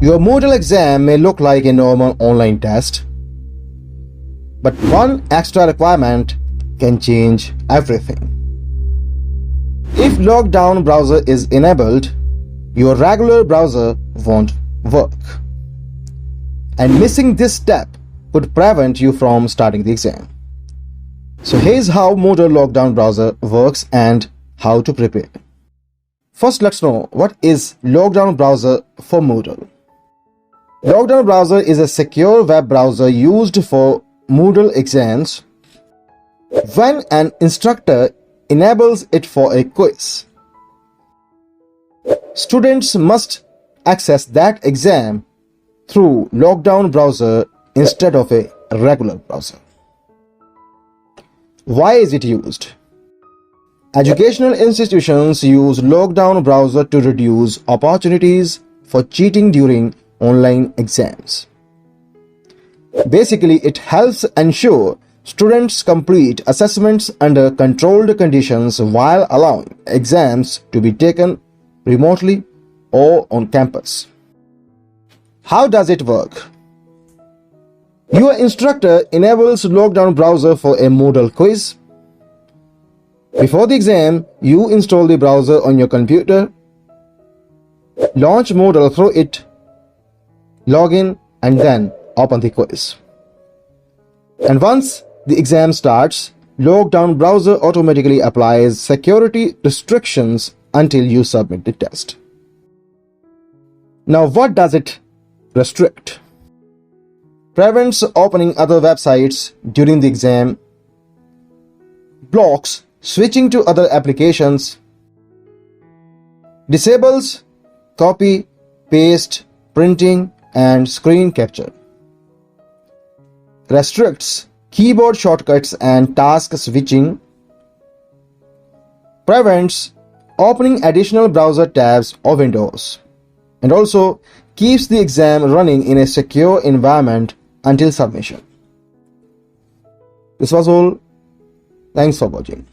Your Moodle exam may look like a normal online test, but one extra requirement can change everything. If LockDown Browser is enabled, your regular browser won't work. And missing this step could prevent you from starting the exam. So here's how Moodle LockDown Browser works and how to prepare. First, let's know what is LockDown Browser for Moodle. LockDown Browser is a secure web browser used for Moodle exams when an instructor enables it for a quiz. Students must access that exam through LockDown Browser instead of a regular browser. Why is it used? Educational institutions use LockDown Browser to reduce opportunities for cheating during online exams. Basically, it helps ensure students complete assessments under controlled conditions while allowing exams to be taken remotely or on campus. How does it work? Your instructor enables LockDown Browser for a Moodle quiz. Before the exam, you install the browser on your computer, launch Moodle through it, log in, and then open the quiz. And once the exam starts, LockDown Browser automatically applies security restrictions until you submit the test. Now, what does it restrict? Prevents opening other websites during the exam, blocks switching to other applications, disables copy, paste, printing, and screen capture, restricts keyboard shortcuts and task switching, prevents opening additional browser tabs or windows, and also keeps the exam running in a secure environment until submission. This was all. Thanks for watching.